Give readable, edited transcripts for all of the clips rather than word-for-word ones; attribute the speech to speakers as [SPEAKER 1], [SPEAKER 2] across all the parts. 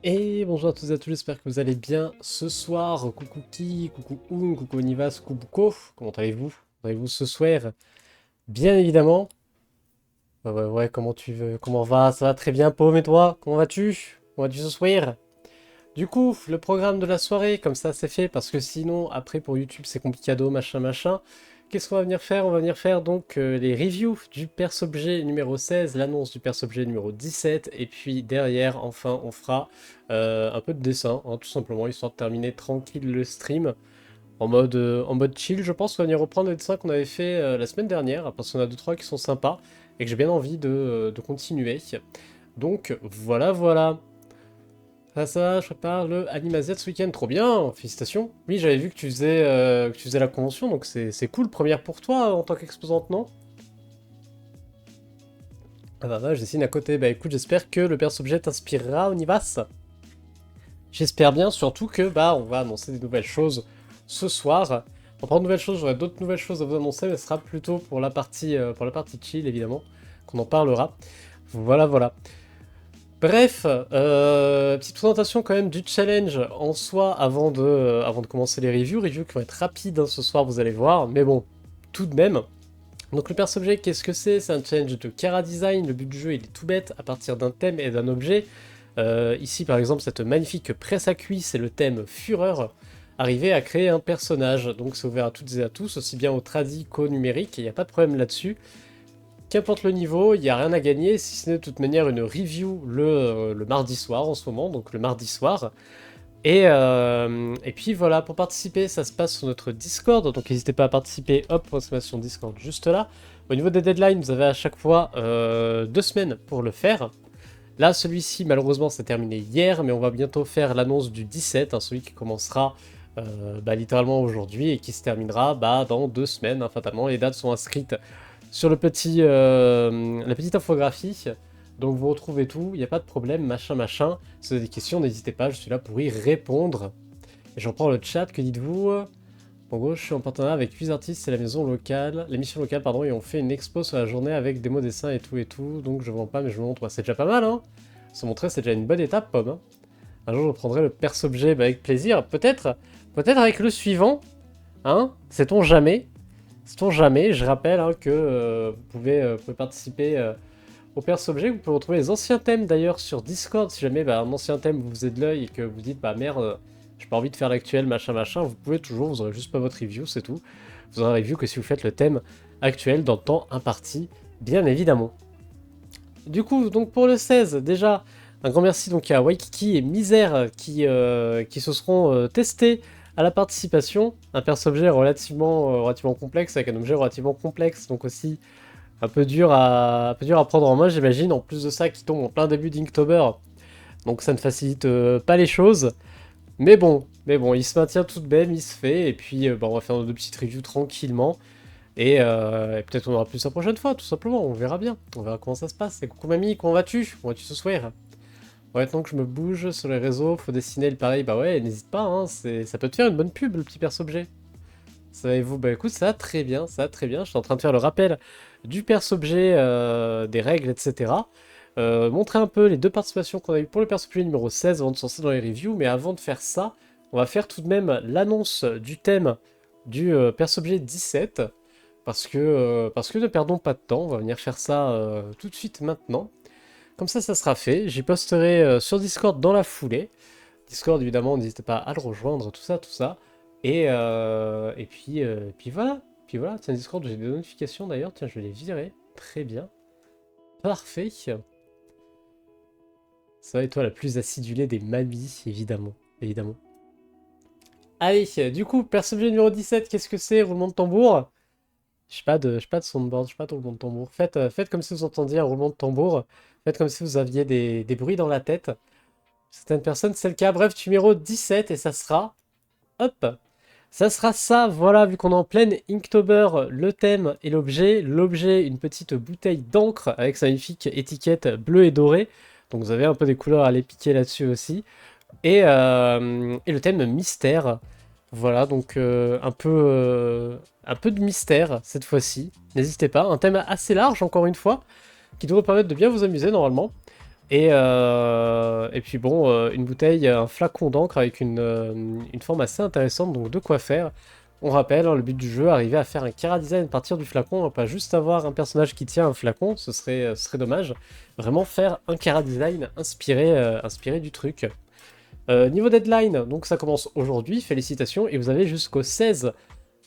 [SPEAKER 1] Et bonjour à tous et à tous, j'espère que vous allez bien ce soir. Coucou Ki, coucou Un, coucou Nivas, coucou Buko. Comment allez-vous? Comment allez-vous ce soir? Bien évidemment. Ouais, comment tu veux? Comment va? Ça va très bien, Paume, et toi? Comment vas-tu? Comment vas-tu ce soir? Du coup, le programme de la soirée, comme ça c'est fait, parce que sinon, après pour YouTube c'est complicado, machin, machin. Qu'est-ce qu'on va venir faire? On va venir faire donc les reviews du perce-objet numéro 16, l'annonce du perce-objet numéro 17, et puis derrière, enfin, on fera un peu de dessin, hein, tout simplement, histoire de terminer tranquille le stream, en mode chill. Je pense qu'on va venir reprendre les dessins qu'on avait fait la semaine dernière, parce qu'on a deux trois qui sont sympas, et que j'ai bien envie de continuer. Donc voilà, voilà. Ça, je prépare le Animazet ce week-end, trop bien, félicitations. Oui, j'avais vu que tu faisais la convention, donc c'est cool, première pour toi en tant qu'exposante, non? Ah bah je dessine à côté, bah écoute, j'espère que le perso-objet t'inspirera, on y va. J'espère bien, surtout que bah on va annoncer des nouvelles choses ce soir. En parlant de nouvelles choses, j'aurai d'autres nouvelles choses à vous annoncer, mais ce sera plutôt pour la partie chill, évidemment, qu'on en parlera. Voilà, voilà. Bref, petite présentation quand même du challenge en soi avant de commencer les reviews. Reviews qui vont être rapides hein, ce soir, vous allez voir, mais bon, tout de même. Donc le perso-objet, qu'est-ce que c'est? C'est un challenge de Kara Design. Le but du jeu, il est tout bête, à partir d'un thème et d'un objet. Ici, par exemple, cette magnifique presse à cuit, c'est le thème Fureur. Arriver à créer un personnage. Donc c'est ouvert à toutes et à tous, aussi bien au tradi qu'au numérique, il n'y a pas de problème là-dessus. Qu'importe le niveau, il n'y a rien à gagner, si ce n'est de toute manière une review le mardi soir en ce moment, donc le mardi soir. Et puis voilà, pour participer, ça se passe sur notre Discord, donc n'hésitez pas à participer, hop, exclamation Discord juste là. Au niveau des deadlines, vous avez à chaque fois 2 semaines pour le faire. Là, celui-ci, malheureusement, s'est terminé hier, mais on va bientôt faire l'annonce du 17, hein, celui qui commencera littéralement aujourd'hui et qui se terminera dans 2 semaines, hein, fatalement. Les dates sont inscrites sur la petite infographie. Donc vous retrouvez tout, il n'y a pas de problème, machin, machin. Si vous avez des questions, n'hésitez pas, je suis là pour y répondre. Et j'en prends le chat, que dites-vous? En gros, je suis en partenariat avec 8 artistes, c'est l'émission locale, pardon, et on fait une expo sur la journée avec des mots dessins et tout, donc je vends pas, mais je vous montre. Ouais, c'est déjà pas mal, hein. Se montrer, c'est déjà une bonne étape, Pomme. Hein. Un jour, je prendrai le perce-objet avec plaisir, peut-être avec le suivant, hein, sait-on jamais. Sait-on jamais, je rappelle hein, que vous pouvez participer au perce-objet, vous pouvez retrouver les anciens thèmes d'ailleurs sur Discord, si jamais un ancien thème vous faisait de l'œil et que vous dites bah merde, j'ai pas envie de faire l'actuel, machin machin, vous pouvez toujours, vous aurez juste pas votre review, c'est tout. Vous aurez review que si vous faites le thème actuel dans le temps imparti, bien évidemment. Du coup, donc pour le 16, déjà, un grand merci donc à Waikiki et Misère qui se seront testés à la participation. Un perso-objet relativement complexe, avec un objet relativement complexe, donc aussi un peu dur à prendre en main, j'imagine. En plus de ça, qui tombe en plein début d'Inktober, donc ça ne facilite pas les choses. Mais bon, il se maintient tout de même, il se fait, et puis on va faire nos deux petites reviews tranquillement. Et peut-être on aura plus la prochaine fois, tout simplement, on verra bien. On verra comment ça se passe. Et coucou mamie, comment vas-tu? Comment vas-tu ce soir? Ouais, maintenant que je me bouge sur les réseaux, faut dessiner le pareil, bah ouais, n'hésite pas, hein, ça peut te faire une bonne pub, le petit perso-objet. Savez-vous? Bah écoute, ça va très bien, ça va très bien. Je suis en train de faire le rappel du perso-objet, des règles, etc. Montrer un peu les deux participations qu'on a eues pour le perso-objet numéro 16 avant de se lancer dans les reviews. Mais avant de faire ça, on va faire tout de même l'annonce du thème du perso-objet 17. Parce que ne perdons pas de temps, on va venir faire ça tout de suite maintenant. Comme ça sera fait. J'y posterai sur Discord dans la foulée. Discord, évidemment, n'hésitez pas à le rejoindre, tout ça, tout ça. Et puis voilà. Puis voilà, tiens, Discord, j'ai des notifications d'ailleurs. Tiens, je vais les virer. Très bien. Parfait. Ça va et toi, la plus acidulée des mamies, évidemment. Évidemment. Allez, du coup, perso-objet numéro 17, qu'est-ce que c'est? Roulement de tambour. Je pas de soundboard, je pas de roulement de tambour. Faites comme si vous entendiez un roulement de tambour. Faites comme si vous aviez des bruits dans la tête. Certaines personnes, c'est le cas. Bref, numéro 17, et ça sera... Hop! Ça sera ça, voilà, vu qu'on est en pleine Inktober, le thème et l'objet. L'objet, une petite bouteille d'encre avec sa magnifique étiquette bleue et dorée. Donc vous avez un peu des couleurs à les piquer là-dessus aussi. Et le thème mystère. Voilà, donc un peu de mystère cette fois-ci. N'hésitez pas, un thème assez large encore une fois, qui devrait permettre de bien vous amuser normalement. Et puis bon, une bouteille, un flacon d'encre avec une forme assez intéressante, donc de quoi faire. On rappelle, hein, le but du jeu, arriver à faire un chara design à partir du flacon, hein, pas juste avoir un personnage qui tient un flacon, ce serait dommage. Vraiment faire un chara design inspiré du truc. Niveau deadline, donc ça commence aujourd'hui, félicitations, et vous avez jusqu'au 16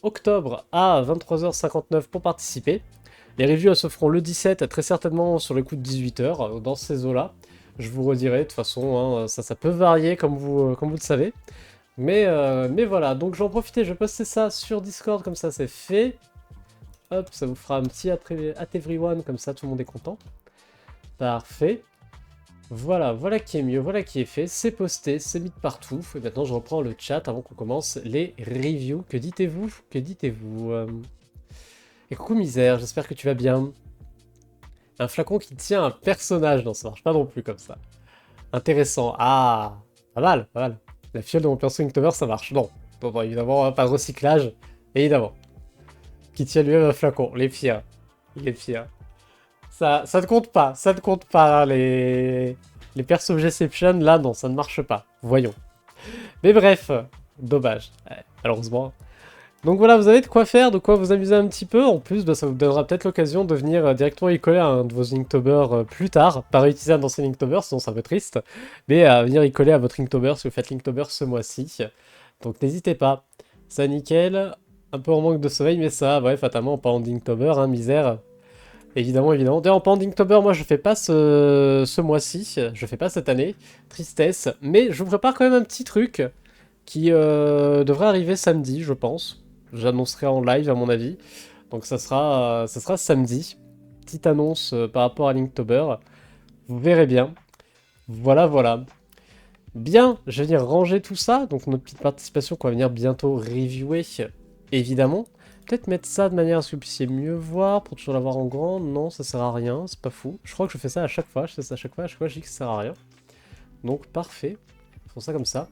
[SPEAKER 1] octobre à 23h59 pour participer. Les reviews elles se feront le 17, très certainement sur les coups de 18h, dans ces eaux-là. Je vous redirai, de toute façon, hein, ça peut varier comme vous le savez. Mais voilà, donc je vais en profiter, je vais poster ça sur Discord, comme ça c'est fait. Hop, ça vous fera un petit at everyone, comme ça tout le monde est content. Parfait. Voilà, voilà qui est mieux, voilà qui est fait, c'est posté, c'est mis de partout. Et maintenant je reprends le chat avant qu'on commence les reviews. Que dites-vous? Que dites-vous Et coucou Misère, j'espère que tu vas bien. Un flacon qui tient un personnage, non ça marche pas non plus comme ça. Intéressant, ah, pas mal, pas mal. La fiole de mon perso Inktober, ça marche. Non. Bon, évidemment, pas de recyclage. Évidemment. Qui tient lui-même un flacon. Les pires. Il est pire. Ça ne compte pas. Ça ne compte pas, hein, les persos Gception, là, non, ça ne marche pas. Voyons. Mais bref. Dommage. Ouais, malheureusement. Donc voilà, vous avez de quoi faire, de quoi vous amuser un petit peu. En plus, bah, ça vous donnera peut-être l'occasion de venir directement y coller à un de vos Inktober plus tard. Pas réutiliser un ancien Inktober, sinon c'est un peu triste. Mais à venir y coller à votre Inktober si vous faites l'Inktober ce mois-ci. Donc n'hésitez pas. Ça nickel. Un peu en manque de sommeil, mais ça, ouais, fatalement, en parlant d'Inktober, hein, misère. Évidemment, évidemment. D'ailleurs, en parlant d'Inktober, moi je fais pas ce mois-ci. Je fais pas cette année. Tristesse. Mais je vous prépare quand même un petit truc qui devrait arriver samedi, je pense. J'annoncerai en live à mon avis. Donc ça sera samedi. Petite annonce par rapport à Linktober. Vous verrez bien. Voilà, voilà. Bien, je vais venir ranger tout ça. Donc notre petite participation qu'on va venir bientôt reviewer, évidemment. Peut-être mettre ça de manière à ce que vous puissiez mieux voir, pour toujours l'avoir en grand. Non, ça sert à rien, c'est pas fou. Je crois que je fais ça à chaque fois, je fais ça à chaque fois je dis que ça sert à rien. Donc parfait. Faisons ça comme ça.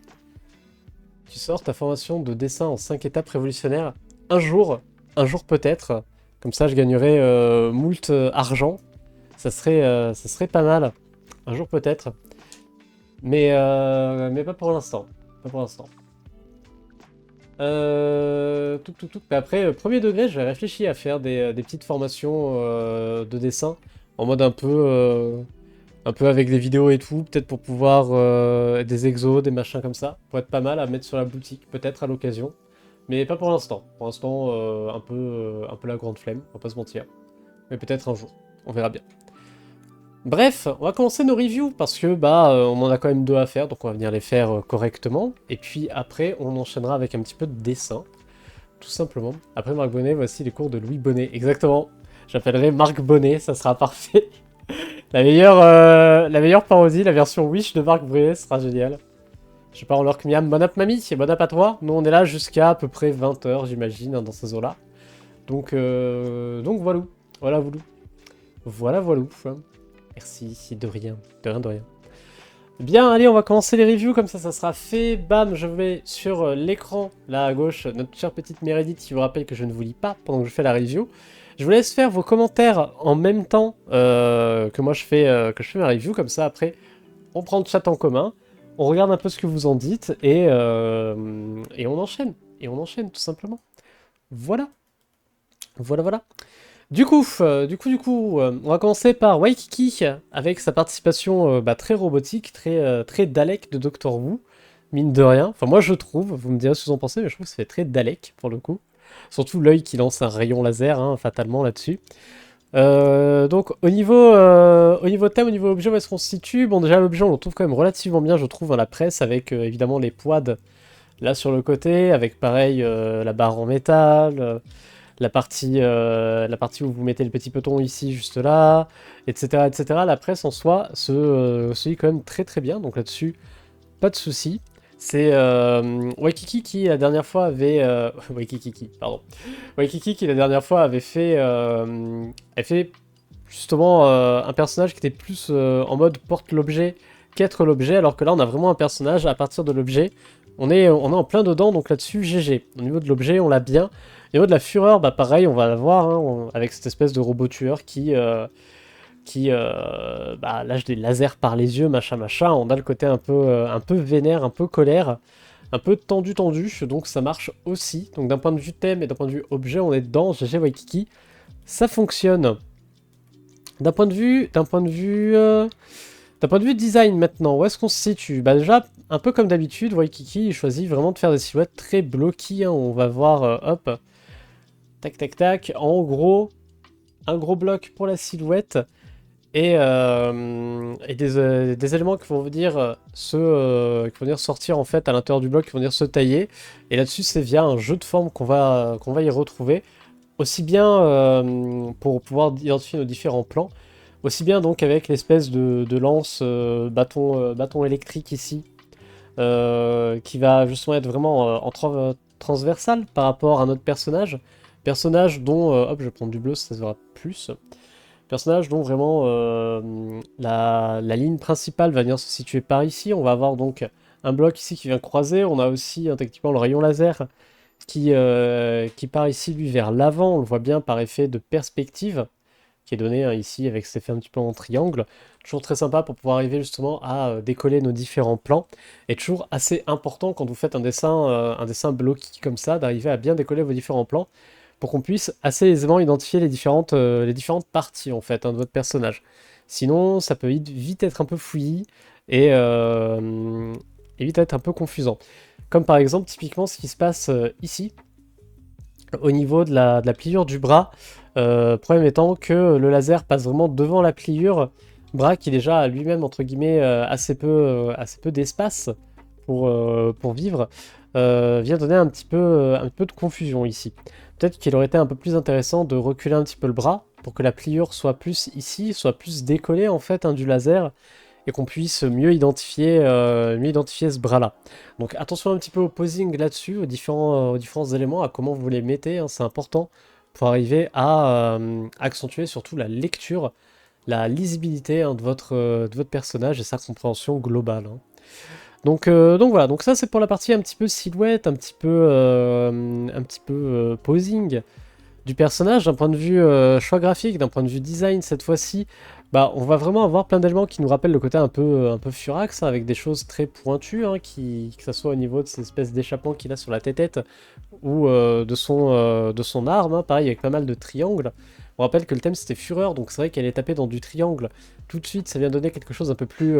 [SPEAKER 1] Tu sors ta formation de dessin en 5 étapes révolutionnaires. Un jour peut-être. Comme ça, je gagnerai moult argent. Ça serait pas mal. Un jour peut-être. Mais pas pour l'instant. Pas pour l'instant. Mais après, premier degré, j'ai réfléchi à faire des petites formations de dessin. En mode un peu avec des vidéos et tout, peut-être pour pouvoir des exos, des machins comme ça, pour être pas mal à mettre sur la boutique, peut-être à l'occasion, mais pas pour l'instant. Pour l'instant, un peu la grande flemme, on va pas se mentir, mais peut-être un jour, on verra bien. Bref, on va commencer nos reviews parce que bah on en a quand même 2 à faire, donc on va venir les faire correctement, et puis après on enchaînera avec un petit peu de dessin, tout simplement. Après Marc Bonnet, voici les cours de Louis Bonnet, exactement. J'appellerai Marc Bonnet, ça sera parfait. La meilleure parodie, la version Wish de Marc Brunet sera géniale. Je pars en l'orque miam, bon app mamie, bon app à toi. Nous on est là jusqu'à à peu près 20h j'imagine, hein, dans ces eaux-là. Donc voilà. Voilà, voulou. Voilà, voilà. Merci, de rien. De rien, de rien. Bien, allez, on va commencer les reviews, comme ça sera fait. Bam, je mets sur l'écran, là à gauche, notre chère petite Meredith qui vous rappelle que je ne vous lis pas pendant que je fais la review. Je vous laisse faire vos commentaires en même temps que moi je fais ma review, comme ça après on prend le chat en commun, on regarde un peu ce que vous en dites et on enchaîne. Et on enchaîne tout simplement. Voilà. Voilà, voilà. Du coup, on va commencer par Waikiki avec sa participation très robotique, très Dalek de Doctor Who, mine de rien. Enfin, moi je trouve, vous me direz ce que vous en pensez, mais je trouve que ça fait très Dalek pour le coup. Surtout l'œil qui lance un rayon laser, hein, fatalement là-dessus. Donc au niveau thème, au niveau objet, où est-ce qu'on se situe? Bon, déjà l'objet on le trouve quand même relativement bien, je trouve, dans la presse, avec évidemment les poids là sur le côté, avec pareil la barre en métal. La partie où vous mettez le petit peloton ici, juste là, etc., etc. La presse en soi se lit quand même très très bien, donc là-dessus, pas de souci. C'est Waikiki qui la dernière fois avait... Waikiki qui la dernière fois avait fait justement un personnage qui était plus en mode porte l'objet qu'être l'objet, alors que là on a vraiment un personnage à partir de l'objet. On est en plein dedans, donc là-dessus, GG. Au niveau de l'objet, on l'a bien. Au niveau de la fureur, bah pareil, on va la voir, hein, avec cette espèce de robot tueur qui qui lâche des lasers par les yeux, machin machin. On a le côté un peu vénère, un peu colère, un peu tendu tendu, donc ça marche aussi. Donc d'un point de vue thème et d'un point de vue objet, on est dedans, GG Waikiki, ça fonctionne. D'un point de vue design maintenant, où est-ce qu'on se situe? Bah déjà, un peu comme d'habitude, Waikiki il choisit vraiment de faire des silhouettes très bloquées, hein. On va voir, hop, tac tac tac, en gros, un gros bloc pour la silhouette, et des éléments qui vont venir, qui vont venir sortir en fait à l'intérieur du bloc, qui vont venir se tailler, et là-dessus c'est via un jeu de forme qu'on va y retrouver, aussi bien pour pouvoir identifier nos différents plans, aussi bien donc avec l'espèce de lance bâton électrique ici, qui va justement être vraiment transversal par rapport à notre personnage. Personnage dont, hop, je vais prendre du bleu, ça se verra plus. Personnage dont vraiment la ligne principale va venir se situer par ici. On va avoir donc un bloc ici qui vient croiser. On a aussi techniquement le rayon laser qui part ici lui vers l'avant. On le voit bien par effet de perspective qui est donné ici avec cet effet un petit peu en triangle. Toujours très sympa pour pouvoir arriver justement à décoller nos différents plans. Et toujours assez important quand vous faites un dessin bloqué comme ça, d'arriver à bien décoller vos différents plans pour qu'on puisse assez aisément identifier les différentes parties en fait, hein, de votre personnage. Sinon, ça peut vite être un peu fouillis et vite être un peu confusant. Comme par exemple, typiquement, ce qui se passe ici, au niveau de la pliure du bras. Problème étant que le laser passe vraiment devant la pliure, bras qui déjà a lui-même entre guillemets assez peu d'espace pour vivre, vient donner un petit peu de confusion ici. Peut-être qu'il aurait été un peu plus intéressant de reculer un petit peu le bras pour que la pliure soit plus ici, soit plus décollée en fait, hein, du laser, et qu'on puisse mieux identifier ce bras-là. Donc attention un petit peu au posing là-dessus, aux différents éléments, à comment vous les mettez, hein, c'est important pour arriver à accentuer surtout la lecture, la lisibilité, hein, de votre personnage et sa compréhension globale, hein. Donc voilà, donc ça c'est pour la partie un petit peu silhouette, un petit peu posing du personnage. D'un point de vue choix graphique, d'un point de vue design cette fois-ci, bah on va vraiment avoir plein d'éléments qui nous rappellent le côté un peu Furax, hein, avec des choses très pointues, hein, que ce soit au niveau de ces espèces d'échappements qu'il a sur la tête ou de son arme, hein, pareil avec pas mal de triangles. On rappelle que le thème c'était Fureur, donc c'est vrai qu'elle est tapée dans du triangle. Tout de suite ça vient donner quelque chose d'un peu plus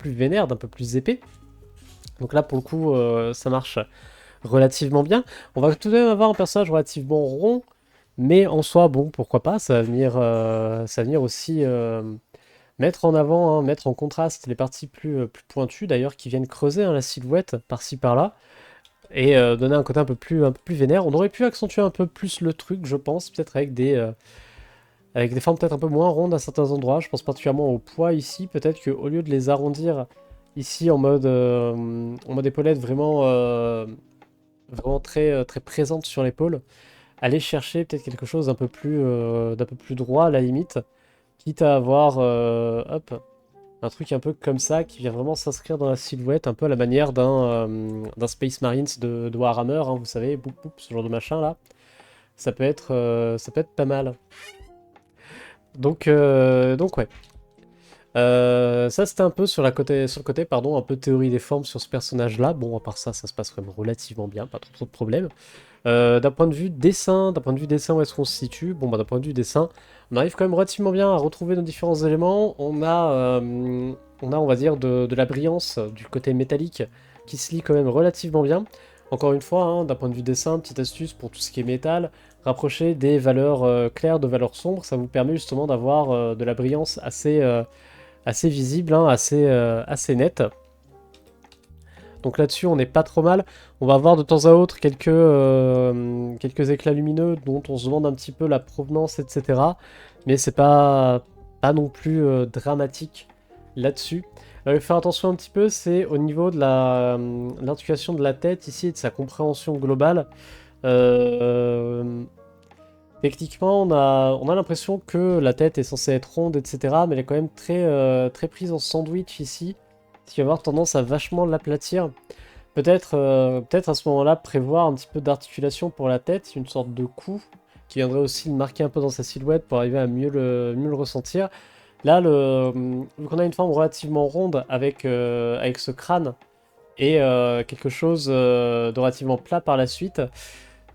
[SPEAKER 1] vénère, d'un peu plus épais. Donc là pour le coup ça marche relativement bien. On va tout de même avoir un personnage relativement rond, mais en soi, bon, pourquoi pas, ça va venir aussi mettre en avant, hein, mettre en contraste les parties plus pointues, d'ailleurs, qui viennent creuser, hein, la silhouette par-ci par-là, et donner un côté un peu plus vénère. On aurait pu accentuer un peu plus le truc, je pense, peut-être avec des formes peut-être un peu moins rondes à certains endroits. Je pense particulièrement au poids ici, peut-être qu'au lieu de les arrondir ici en mode épaulette vraiment très présente sur l'épaule, aller chercher peut-être quelque chose d'un peu plus droit à la limite, quitte à avoir hop, un truc un peu comme ça qui vient vraiment s'inscrire dans la silhouette, un peu à la manière d'un Space Marines de Warhammer, hein, vous savez, boum, boum, ce genre de machin là. Ça peut être pas mal. Donc ouais. Ça c'était un peu sur le côté pardon, un peu théorie des formes sur ce personnage là. Bon, à part ça, ça se passe quand même relativement bien, pas trop de problèmes. D'un point de vue dessin, où est-ce qu'on se situe? Bon, bah, d'un point de vue dessin, on arrive quand même relativement bien à retrouver nos différents éléments. On va dire, de la brillance du côté métallique qui se lie quand même relativement bien. Encore une fois, hein, d'un point de vue dessin, petite astuce pour tout ce qui est métal, rapprocher des valeurs claires de valeurs sombres, ça vous permet justement d'avoir de la brillance assez visible, hein, assez nette. Donc là-dessus, on n'est pas trop mal. On va avoir de temps à autre quelques éclats lumineux dont on se demande un petit peu la provenance, etc. Mais c'est pas non plus dramatique là-dessus. Faire attention un petit peu, c'est au niveau de l'articulation de la tête ici et de sa compréhension globale. Techniquement, on a l'impression que la tête est censée être ronde, etc. Mais elle est quand même très prise en sandwich ici, ce qui va avoir tendance à vachement l'aplatir. Peut-être à ce moment-là prévoir un petit peu d'articulation pour la tête, une sorte de cou qui viendrait aussi le marquer un peu dans sa silhouette pour arriver à mieux le ressentir. Là, vu qu'on a une forme relativement ronde avec ce crâne et quelque chose de relativement plat par la suite,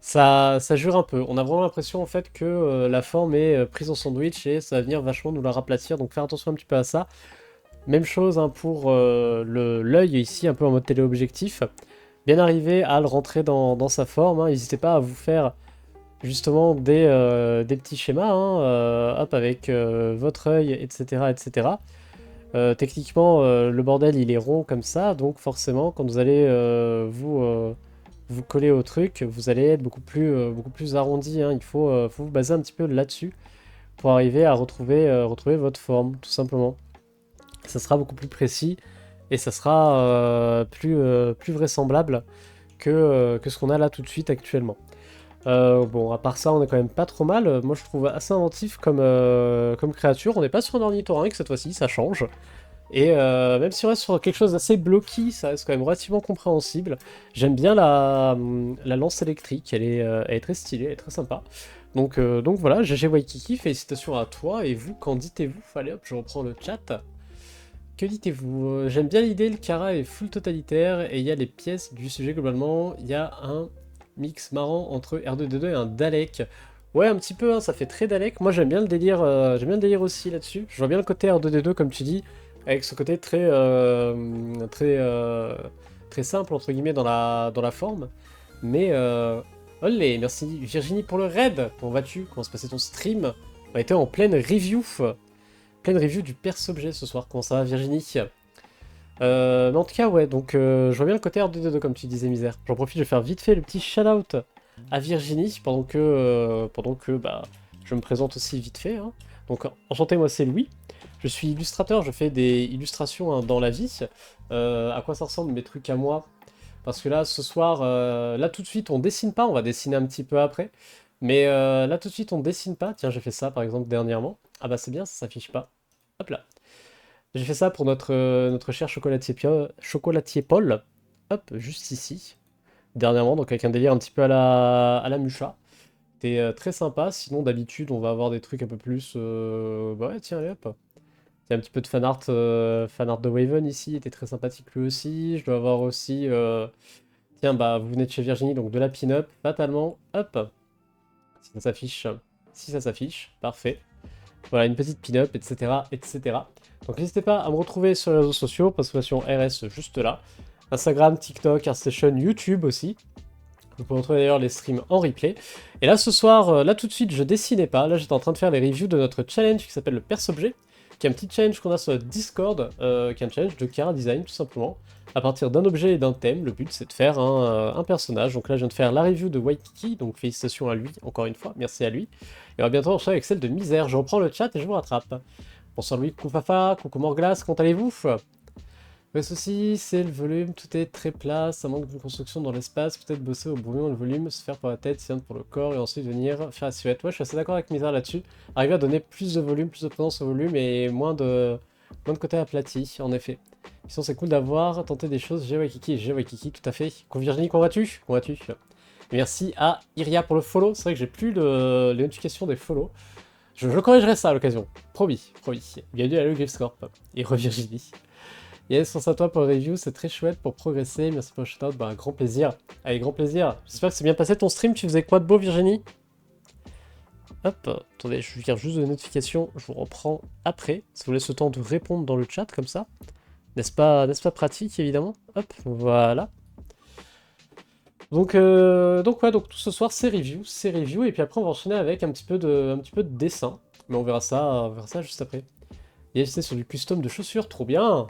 [SPEAKER 1] ça jure un peu. On a vraiment l'impression en fait que la forme est prise en sandwich et ça va venir vachement nous la raplatir, donc faire attention un petit peu à ça. Même chose hein, pour l'œil ici, un peu en mode téléobjectif. Bien arriver à le rentrer dans sa forme, hein. N'hésitez pas à vous faire justement des petits schémas, hein, hop, avec votre œil, etc. etc. Techniquement, le bordel il est rond comme ça, donc forcément, quand vous allez vous coller au truc, vous allez être beaucoup plus arrondi, hein. Faut vous baser un petit peu là-dessus pour arriver à retrouver votre forme, tout simplement. Ça sera beaucoup plus précis et ça sera plus vraisemblable que ce qu'on a là tout de suite actuellement. Bon, à part ça, on est quand même pas trop mal. Moi, je trouve assez inventif comme créature. On n'est pas sur un ornithorynque cette fois-ci, ça change. Et même si on reste sur quelque chose d'assez blocky, ça reste quand même relativement compréhensible. J'aime bien la lance électrique, elle est très stylée, elle est très sympa. Donc voilà, GG Waikiki, félicitations à toi. Et vous, qu'en dites-vous? Allez hop, je reprends le chat. Que dites-vous? J'aime bien l'idée, le Kara est full totalitaire et il y a les pièces du sujet globalement. Il y a un mix marrant entre R2D2 et un Dalek. Ouais, un petit peu, hein, ça fait très Dalek. Moi j'aime bien le délire aussi là-dessus. Je vois bien le côté R2D2 comme tu dis, avec ce côté très simple entre guillemets dans la forme. Mais olé, merci Virginie pour le raid. Comment vas-tu? Comment se passait ton stream? On a été en pleine review. Pleine review du perso-objet ce soir. Comment ça va, Virginie? Mais en tout cas, ouais, donc je vois bien le côté R2D2 comme tu disais, Misère. J'en profite, je vais faire vite fait le petit shout-out à Virginie pendant que bah, je me présente aussi vite fait, hein. Donc, enchanté, moi c'est Louis. Je suis illustrateur, je fais des illustrations hein, dans la vie. À quoi ça ressemble mes trucs à moi? Parce que là, ce soir, là tout de suite, on dessine pas, on va dessiner un petit peu après. Mais là tout de suite, on dessine pas. Tiens, j'ai fait ça par exemple dernièrement. Ah bah c'est bien, ça s'affiche pas. Hop là. J'ai fait ça pour notre cher chocolatier Paul. Hop, juste ici. Dernièrement, donc avec un délire un petit peu à la Mucha. C'était très sympa. Sinon, d'habitude, on va avoir des trucs un peu plus. Bah ouais, tiens, allez, hop. Il y a un petit peu de fan art de Waven ici. Il était très sympathique lui aussi. Je dois avoir aussi. Tiens, bah, vous venez de chez Virginie, donc de la pin-up. Fatalement, hop. Si ça s'affiche. Si ça s'affiche, parfait. Voilà, une petite pin-up, etc., etc. Donc n'hésitez pas à me retrouver sur les réseaux sociaux, Passation RS juste là. Instagram, TikTok, ArtStation, YouTube aussi. Vous pouvez retrouver d'ailleurs les streams en replay. Et là ce soir, là tout de suite, je dessinais pas. Là j'étais en train de faire les reviews de notre challenge qui s'appelle le Perce-Objet, qui est un petit challenge qu'on a sur le Discord, qui est un challenge de Kara Design tout simplement. À partir d'un objet et d'un thème, le but c'est de faire un personnage. Donc là je viens de faire la review de Waikiki, donc félicitations à lui, encore une fois, merci à lui. Et on va bientôt enchaîner avec celle de Misère. Je reprends le chat et je vous rattrape. Bonsoir Louis, coucou Fafa, coucou Morglas, comment allez-vous? Le souci, c'est le volume, tout est très plat, ça manque de construction dans l'espace, peut-être bosser au brouillon le volume, se faire pour la tête, sienne pour le corps, et ensuite venir faire la silhouette. Ouais, je suis assez d'accord avec Misère là-dessus. Arriver à donner plus de volume, plus de présence au volume, et moins de côté aplati, en effet. Sinon, c'est cool d'avoir tenté des choses. J'ai Waikiki, tout à fait. Virginie, comment vas-tu? Comment vas-tu? Et merci à Iria pour le follow. C'est vrai que j'ai plus les notifications des follow. Je corrigerai ça à l'occasion. Promis, promis. Bienvenue à le Griffscorp. Et re-Virginie. Yes, pense à toi pour le review, c'est très chouette pour progresser. Merci pour le shoutout, bah, grand plaisir. Allez, grand plaisir. J'espère que c'est bien passé ton stream. Tu faisais quoi de beau, Virginie? Hop, attendez, je viens juste de notification. Je vous reprends après. Ça vous laisse le temps de répondre dans le chat comme ça. N'est-ce pas pratique, évidemment? Hop, voilà. Donc ouais, donc tout ce soir c'est review, et puis après on va enchaîner avec un petit peu de dessin. Mais on verra ça juste après. Et c'est sur du custom de chaussures, trop bien!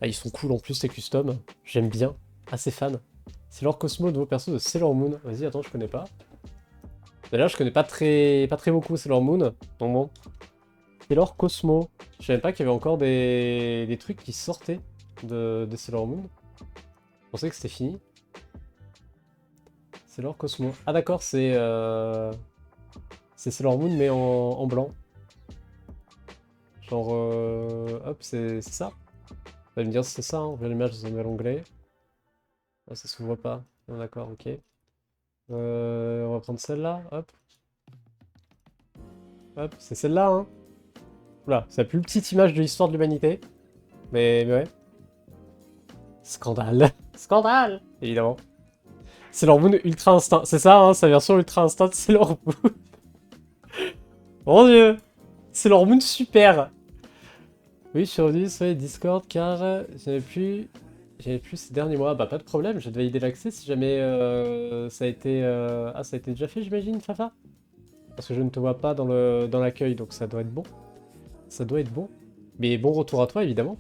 [SPEAKER 1] Ah, ils sont cool en plus, les customs. J'aime bien. Assez fan. Sailor Cosmo, nouveau perso de Sailor Moon. Vas-y, attends, je connais pas. D'ailleurs, je connais pas très beaucoup Sailor Moon. Donc bon. Sailor Cosmo. Je savais pas qu'il y avait encore des trucs qui sortaient de Sailor Moon. Je pensais que c'était fini. Sailor Cosmo. Ah d'accord, c'est Sailor Moon mais en blanc. Genre, hop, c'est ça. Vous allez me dire si c'est ça, hein. On voit l'image dans un nouvel onglet. Ah, ça se voit pas. Ah, d'accord, ok. On va prendre celle-là, hop. Hop, c'est celle-là, hein. Oula, c'est la plus petite image de l'histoire de l'humanité. Mais ouais. Scandale. Scandale, évidemment. Sailor Moon Ultra Instinct. C'est ça, hein, sa version Ultra Instinct de Sailor Moon. Mon dieu. Sailor Moon super. Oui, je suis revenu sur les Discord car j'avais plus ces derniers mois. Bah pas de problème, je vais valider l'accès si jamais ça a été... Ah, ça a été déjà fait, j'imagine, Fafa? Parce que je ne te vois pas dans l'accueil, donc ça doit être bon. Ça doit être bon. Mais bon retour à toi, évidemment.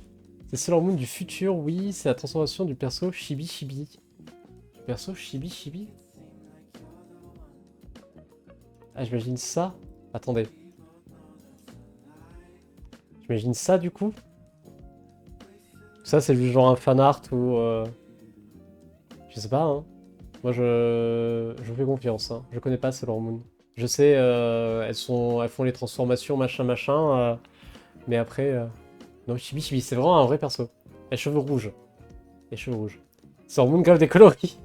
[SPEAKER 1] C'est Sailor Moon du futur, oui, c'est la transformation du perso Chibi Chibi. Du perso Chibi Chibi? Ah, j'imagine ça. Attendez. J'imagine ça, du coup. Ça, c'est du genre un fanart ou... Je sais pas, hein. Moi, je vous fais confiance, hein. Je connais pas Sailor Moon. Je sais, elles font les transformations, machin, machin. Mais après... Non, Chibi Chibi, c'est vraiment un vrai perso. Les cheveux rouges. Les cheveux rouges. Sailor Moon grave des coloris.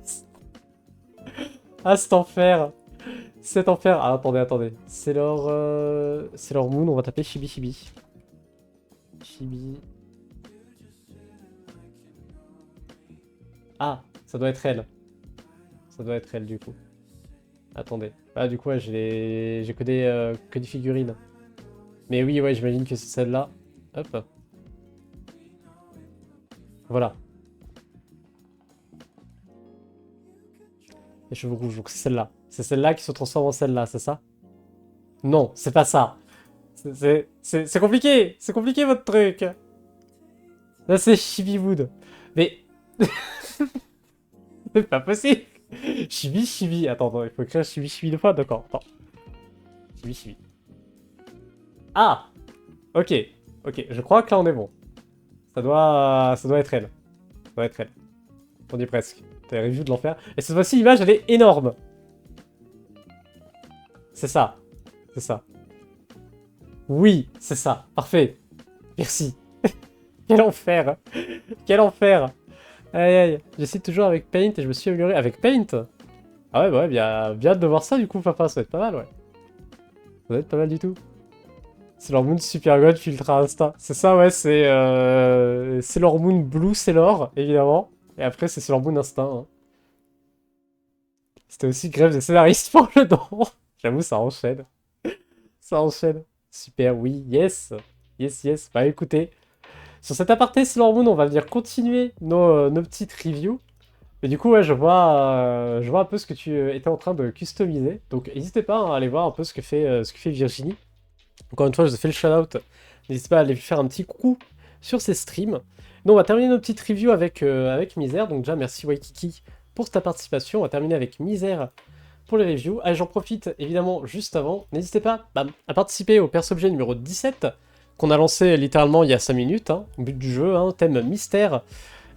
[SPEAKER 1] Ah, cet enfer. Cet enfer. Ah, attendez. Sailor Moon, on va taper Chibi Chibi. Chibi... Ah, ça doit être elle. Ça doit être elle, du coup. Attendez. Ah, du coup, ouais, j'ai que des figurines. Mais oui, ouais, j'imagine que c'est celle-là. Hop. Voilà. Les cheveux rouges, donc c'est celle-là. C'est celle-là qui se transforme en celle-là, c'est ça? Non, c'est pas ça. C'est compliqué. C'est compliqué, votre truc. Là, c'est Chibi Wood. Mais... c'est pas possible. Chibi Chibi. Attends, il faut écrire Chibi Chibi deux fois, d'accord. Attends. Chibi Chibi. Ah! Ok, je crois que là on est bon. Ça doit être elle. Ça doit être elle. On y est presque. T'as les reviews de l'enfer. Et cette fois-ci, l'image, elle est énorme. C'est ça. C'est ça. Oui, c'est ça. Parfait. Merci. Quel enfer. Quel enfer. Aïe aïe. J'essaie toujours avec Paint et je me suis amélioré avec Paint. Ah ouais, bah ouais, bien de voir ça du coup, papa. Ça va être pas mal, ouais. Ça va être pas mal du tout. Sailor Moon Super God Ultra Instinct. C'est ça, ouais, c'est Sailor Moon Blue Sailor, évidemment. Et après, c'est Sailor Moon Instinct. Hein. C'était aussi grève des scénaristes pour le nom. J'avoue, ça enchaîne. Ça enchaîne. Super, oui, yes. Yes. Bah écoutez, sur cet aparté Sailor Moon, on va venir continuer nos petites reviews. Et du coup, ouais, je vois un peu ce que tu étais en train de customiser. Donc n'hésitez pas hein, à aller voir un peu ce que fait Virginie. Encore une fois, je vous ai fait le shout-out. N'hésitez pas à aller faire un petit coucou sur ses streams. Nous, on va terminer nos petites reviews avec Misère. Donc déjà, merci Waikiki pour ta participation. On va terminer avec Misère pour les reviews. Allez, j'en profite, évidemment, juste avant. N'hésitez pas à participer au perso-objet numéro 17, qu'on a lancé littéralement il y a 5 minutes. Hein, but du jeu, hein, thème mystère.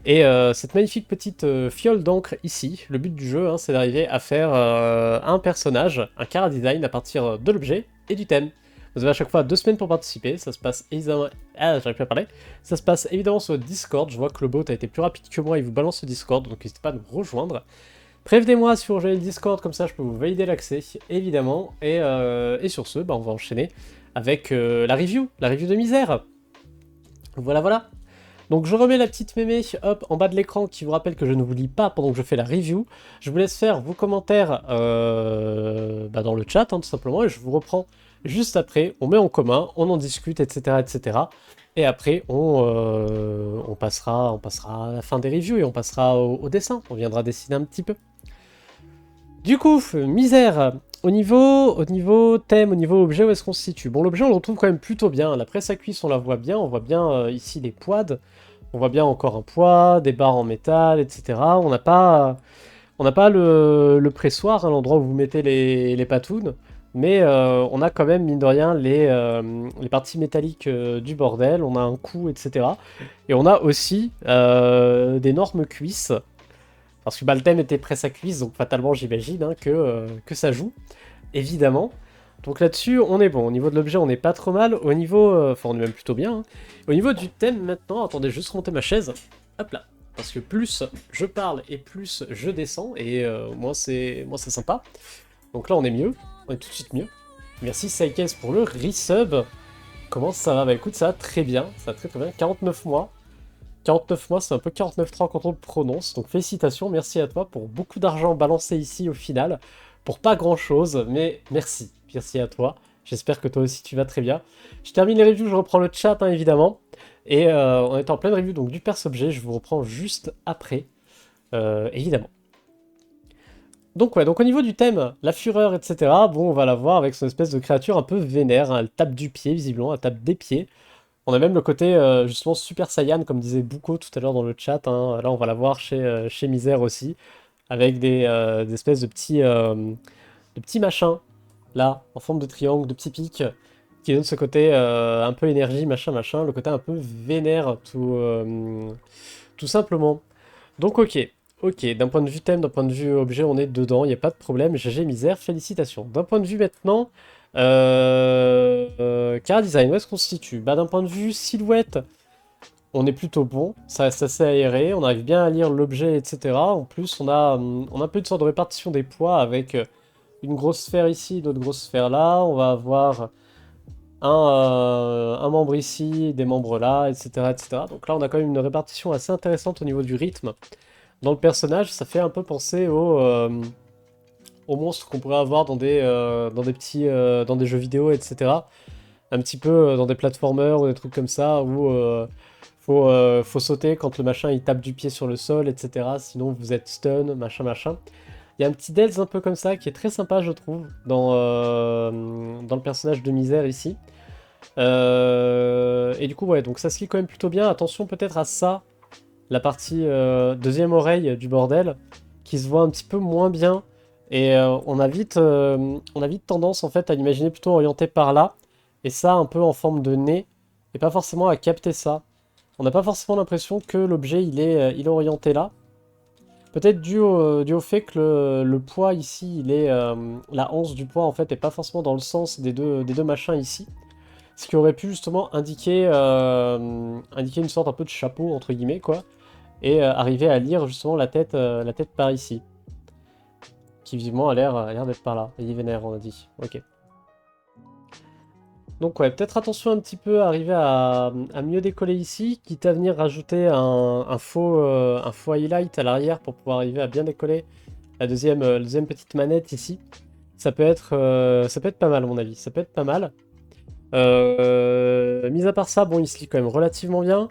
[SPEAKER 1] Et cette magnifique petite fiole d'encre ici, le but du jeu, hein, c'est d'arriver à faire un personnage, un chara design à partir de l'objet et du thème. Vous avez à chaque fois 2 semaines pour participer, ça se passe évidemment... Ah, j'arrive plus à parler. Ça se passe évidemment sur le Discord, je vois que le bot a été plus rapide que moi, il vous balance le Discord, donc n'hésitez pas à nous rejoindre. Prévenez-moi si vous rejoignez le Discord, comme ça je peux vous valider l'accès, évidemment. Et sur ce, on va enchaîner avec la review de Misère. Voilà. Donc je remets la petite mémé, hop, en bas de l'écran, qui vous rappelle que je ne vous lis pas pendant que je fais la review. Je vous laisse faire vos commentaires dans le chat, hein, tout simplement, et je vous reprends juste après. On met en commun, on en discute, etc. Et après, on passera à la fin des reviews, et on passera au dessin. On viendra dessiner un petit peu. Du coup, Misère, au niveau thème, au niveau objet, où est-ce qu'on se situe? Bon, l'objet, on le retrouve quand même plutôt bien. La presse à cuisse, on la voit bien. On voit bien ici les poids. On voit bien encore un poids, des barres en métal, etc. On n'a pas le pressoir, hein, l'endroit où vous mettez les patounes. Mais on a quand même, mine de rien, les parties métalliques du bordel. On a un cou, etc. Et on a aussi d'énormes cuisses. Parce que le thème était presse à cuisse, donc fatalement j'imagine hein, que ça joue, évidemment. Donc là-dessus, on est bon. Au niveau de l'objet, on n'est pas trop mal. Au niveau... Enfin, on est même plutôt bien. Hein. Au niveau du thème, maintenant, attendez, juste remonter ma chaise. Hop là. Parce que plus je parle et plus je descends. Et moi, c'est sympa. Donc là, on est mieux. On est tout de suite mieux. Merci Saikes pour le resub. comment ça va? Bah écoute, ça va très bien, ça va très très bien. 49 mois. 49 mois, c'est un peu 49,3 quand on le prononce. Donc félicitations, merci à toi pour beaucoup d'argent balancé ici au final. Pour pas grand chose, mais merci. Merci à toi. J'espère que toi aussi tu vas très bien. Je termine les reviews, je reprends le chat hein, évidemment. Et on est en pleine review donc du perso objet, je vous reprends juste après, évidemment. Donc ouais, donc au niveau du thème, la fureur, etc., bon, on va la voir avec son espèce de créature un peu vénère, hein. Elle tape du pied, visiblement, elle tape des pieds. On a même le côté, justement, Super Saiyan, comme disait Buko tout à l'heure dans le chat, hein. Là, on va la voir chez Misère aussi, avec des espèces de petits machins, là, en forme de triangle, de petits pics, qui donnent ce côté un peu énergie, machin, machin, le côté un peu vénère, tout simplement. Donc ok, ok, d'un point de vue thème, d'un point de vue objet, on est dedans, il n'y a pas de problème, GG Misère, félicitations. D'un point de vue maintenant, Cara Design, où est-ce qu'on se situe? Bah d'un point de vue silhouette, on est plutôt bon, ça reste assez aéré, on arrive bien à lire l'objet, etc. En plus, on a un peu une sorte de répartition des poids avec une grosse sphère ici, une autre grosse sphère là, on va avoir un membre ici, des membres là, etc., etc. Donc là, on a quand même une répartition assez intéressante au niveau du rythme. Dans le personnage, ça fait un peu penser aux monstres qu'on pourrait avoir dans des petits, dans des jeux vidéo, etc. Un petit peu dans des platformers ou des trucs comme ça où faut sauter quand le machin il tape du pied sur le sol, etc. Sinon vous êtes stun, machin, machin. Il y a un petit Delz un peu comme ça qui est très sympa, je trouve, dans le personnage de Misère ici. Et du coup, ouais, donc ça se lit quand même plutôt bien. Attention peut-être à ça, la partie deuxième oreille du bordel, qui se voit un petit peu moins bien. Et on a vite tendance en fait à l'imaginer plutôt orienté par là, et ça un peu en forme de nez, et pas forcément à capter ça. On n'a pas forcément l'impression que l'objet il est orienté là. Peut-être dû au fait que le poids ici, la hanse du poids en fait est pas forcément dans le sens des deux machins ici. Ce qui aurait pu justement indiquer une sorte un peu de chapeau entre guillemets quoi et arriver à lire justement la tête par ici, qui visiblement a l'air d'être par là. Il est vénère, on a dit. Ok. Donc ouais, peut-être attention un petit peu à arriver à mieux décoller ici, quitte à venir rajouter un faux highlight à l'arrière pour pouvoir arriver à bien décoller la deuxième petite manette ici. Ça peut être pas mal à mon avis, ça peut être pas mal. Mis à part ça, bon, il se lit quand même relativement bien.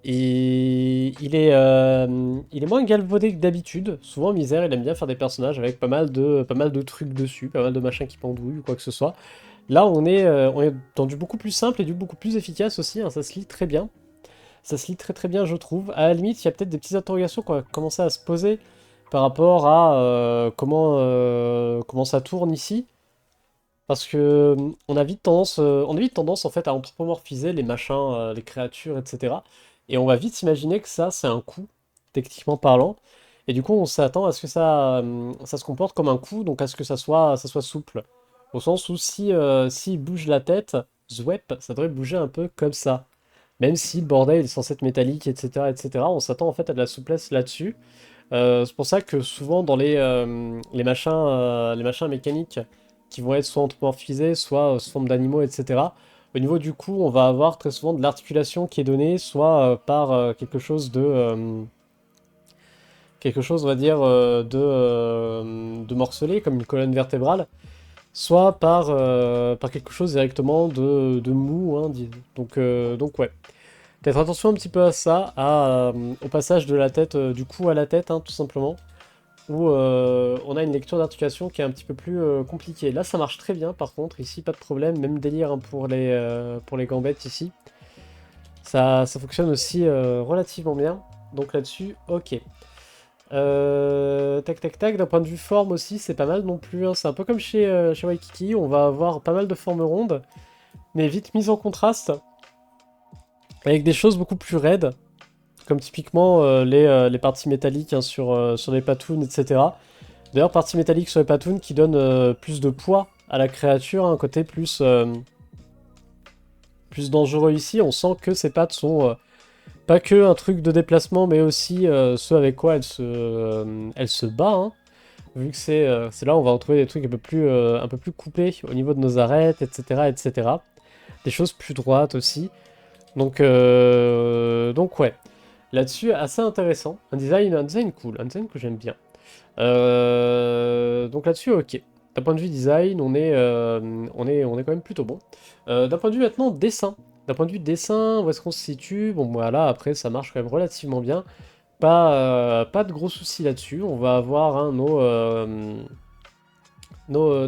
[SPEAKER 1] Et il est moins galvaudé que d'habitude. Souvent, Misère, il aime bien faire des personnages avec pas mal de trucs dessus, pas mal de machins qui pendouillent ou quoi que ce soit. Là, on est dans du beaucoup plus simple et du beaucoup plus efficace aussi, hein, ça se lit très bien. Ça se lit très très bien, je trouve. À la limite, il y a peut-être des petites interrogations qui ont commencé à se poser par rapport à comment ça tourne ici. Parce que on a vite tendance en fait à anthropomorphiser les machins, les créatures, etc. Et on va vite s'imaginer que ça, c'est un coup, techniquement parlant. Et du coup, on s'attend à ce que ça se comporte comme un coup, donc à ce que ça soit souple. Au sens où s'il bouge la tête, Zwep, ça devrait bouger un peu comme ça. Même si le bordel est censé être métallique, etc., etc., on s'attend en fait à de la souplesse là-dessus. C'est pour ça que souvent dans les machins mécaniques qui vont être soit anthropomorphisés, soit sous forme d'animaux, etc. Au niveau du cou, on va avoir très souvent de l'articulation qui est donnée, soit par quelque chose, on va dire, de morcelé, comme une colonne vertébrale, soit par quelque chose directement de mou, hein, donc ouais. Peut-être attention un petit peu à ça, au passage de la tête, du cou à la tête, hein, tout simplement, où on a une lecture d'articulation qui est un petit peu plus compliquée. Là, ça marche très bien, par contre, ici, pas de problème, même délire hein, pour les gambettes ici. Ça fonctionne aussi relativement bien, donc là-dessus, ok. Tac tac tac, d'un point de vue forme aussi, c'est pas mal non plus, hein. C'est un peu comme chez Waikiki, on va avoir pas mal de formes rondes, mais vite mises en contraste, avec des choses beaucoup plus raides, comme typiquement les parties métalliques hein, sur les patounes, etc. D'ailleurs, partie métallique sur les patounes qui donne plus de poids à la créature, un côté plus dangereux ici. On sent que ces pattes sont pas que un truc de déplacement, mais aussi ce avec quoi elle se bat. Hein. Vu que c'est là, on va retrouver des trucs un peu plus coupés au niveau de nos arêtes, etc., etc. des choses plus droites aussi. Donc ouais. Là-dessus, assez intéressant. Un design cool, un design que j'aime bien. Donc là-dessus, ok. D'un point de vue design, on est quand même plutôt bon. D'un point de vue maintenant dessin. D'un point de vue dessin, où est-ce qu'on se situe? Bon voilà, après ça marche quand même relativement bien. Pas de gros soucis là-dessus. On va avoir hein, nos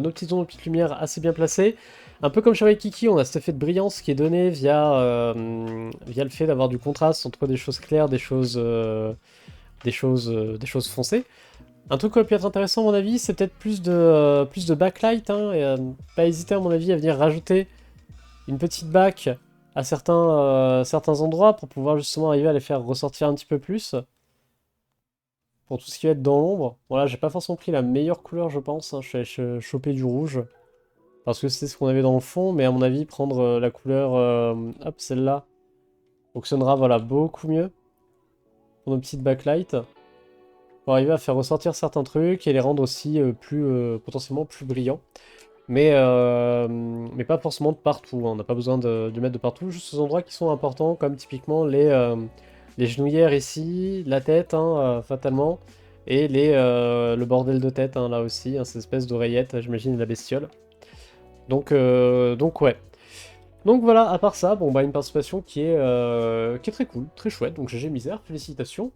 [SPEAKER 1] petits ondes, nos petites lumières assez bien placées. Un peu comme chez Waikiki, on a cet effet de brillance qui est donné via le fait d'avoir du contraste entre des choses claires, des choses foncées. Un truc qui aurait pu être intéressant à mon avis, c'est peut-être plus de backlight, hein, et pas hésiter à mon avis à venir rajouter une petite back à certains endroits pour pouvoir justement arriver à les faire ressortir un petit peu plus. Pour tout ce qui va être dans l'ombre. Voilà, j'ai pas forcément pris la meilleure couleur je pense, hein. Je suis allé choper du rouge. Parce que c'est ce qu'on avait dans le fond, mais à mon avis prendre la couleur, hop celle-là, fonctionnera voilà, beaucoup mieux pour nos petites backlights. Pour arriver à faire ressortir certains trucs et les rendre aussi potentiellement plus brillants. Mais pas forcément de partout, hein. On n'a pas besoin de mettre de partout, juste aux endroits qui sont importants, comme typiquement les genouillères ici, la tête, hein, fatalement, et le bordel de tête, hein, là aussi, hein, cette espèce d'oreillette, j'imagine, de la bestiole. Donc ouais. Donc voilà, à part ça, bon bah une participation qui est très cool, très chouette, donc GG Misère, félicitations.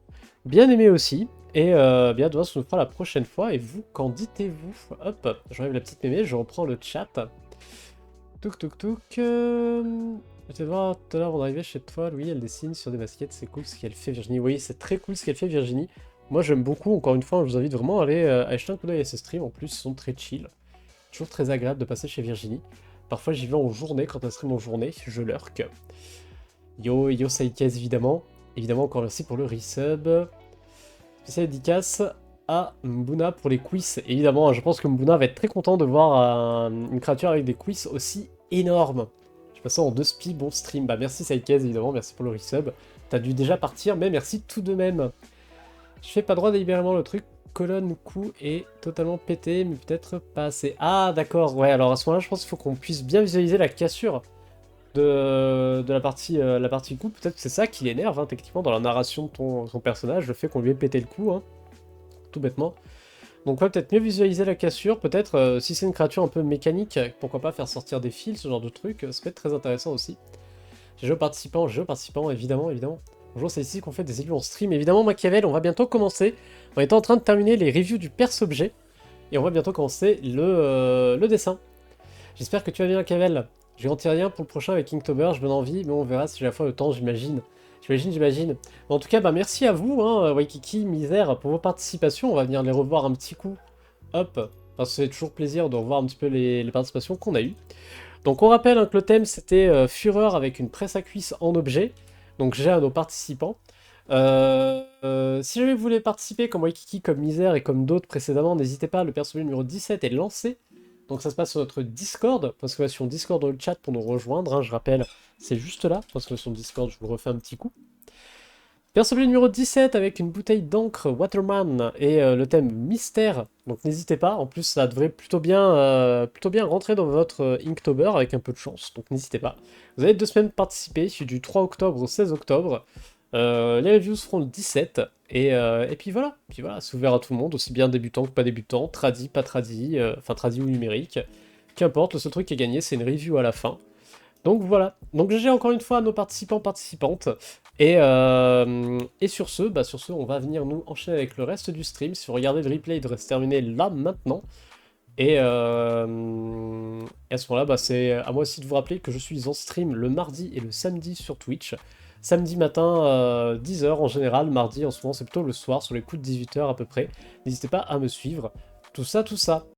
[SPEAKER 1] Bien aimé aussi, et bien de voir ce qu'on nous fera la prochaine fois, et vous, qu'en dites-vous? Hop, j'enlève la petite mémé, je reprends le chat. Touk touk touk. Je vais voir tout à l'heure avant d'arriver chez toi, Louis, elle dessine sur des baskets, c'est cool ce qu'elle fait Virginie. Oui, c'est très cool ce qu'elle fait Virginie. Moi j'aime beaucoup, encore une fois, je vous invite vraiment à aller à jeter un coup d'œil à ses streams, en plus ils sont très chill. Toujours très agréable de passer chez Virginie. Parfois j'y vais en journée, quand elle stream en journée, je lurk. Yo Saikez évidemment. Évidemment encore merci pour le resub. Spécial dédicace à Mbuna pour les quiz. Évidemment, je pense que Mbuna va être très content de voir une créature avec des quiz aussi énormes. Je passe ça en 2 spi, bon stream. Bah merci Saikez évidemment, merci pour le resub. T'as dû déjà partir, mais merci tout de même. Je fais pas droit délibérément le truc. Colonne, cou est totalement pété, mais peut-être pas assez. Ah d'accord, ouais, alors à ce moment-là, je pense qu'il faut qu'on puisse bien visualiser la cassure de la partie cou. Peut-être que c'est ça qui l'énerve, hein, techniquement, dans la narration de ton personnage, le fait qu'on lui ait pété le cou, hein, tout bêtement. Donc ouais, peut-être mieux visualiser la cassure, peut-être, si c'est une créature un peu mécanique, pourquoi pas faire sortir des fils, ce genre de truc, ça peut être très intéressant aussi. GG aux participants, évidemment, évidemment. Bonjour, c'est ici qu'on fait des élus en stream. Évidemment, Machiavel, on va bientôt commencer. On est en train de terminer les reviews du perso-objet. Et on va bientôt commencer le dessin. J'espère que tu vas bien, Machiavel. Je garantis rien pour le prochain avec Inktober, je me donne envie, mais on verra si j'ai la fois le temps, j'imagine. J'imagine. En tout cas, bah merci à vous, hein, Waikiki, Misère, pour vos participations. On va venir les revoir un petit coup. Hop. Parce que c'est toujours plaisir de revoir un petit peu les participations qu'on a eues. Donc on rappelle hein, que le thème c'était Fureur avec une presse à cuisse en objet. Donc j'ai à nos participants. Si jamais vous voulez participer comme Waikiki, comme Misère et comme d'autres précédemment, n'hésitez pas, le personnage numéro 17 est lancé. Donc ça se passe sur notre Discord, exclamation Discord dans le chat pour nous rejoindre, hein, je rappelle, c'est juste là, exclamation Discord, je vous refais un petit coup. Personnage numéro 17 avec une bouteille d'encre Waterman et le thème mystère, donc n'hésitez pas, en plus ça devrait plutôt bien rentrer dans votre Inktober avec un peu de chance, donc n'hésitez pas. Vous avez 2 semaines pour participer, c'est du 3 octobre au 16 octobre, les reviews seront le 17, et puis voilà, c'est ouvert à tout le monde, aussi bien débutant que pas débutant, tradi, pas tradi, enfin tradi ou numérique, qu'importe, le seul truc qui est gagné c'est une review à la fin. Donc voilà, donc GG encore une fois à nos participants, participantes, et sur ce, on va venir nous enchaîner avec le reste du stream. Si vous regardez le replay, il devrait se terminer là maintenant. Et à ce moment-là, c'est à moi aussi de vous rappeler que je suis en stream le mardi et le samedi sur Twitch. Samedi matin, 10h en général, mardi en ce moment c'est plutôt le soir, sur les coups de 18h à peu près. N'hésitez pas à me suivre. Tout ça.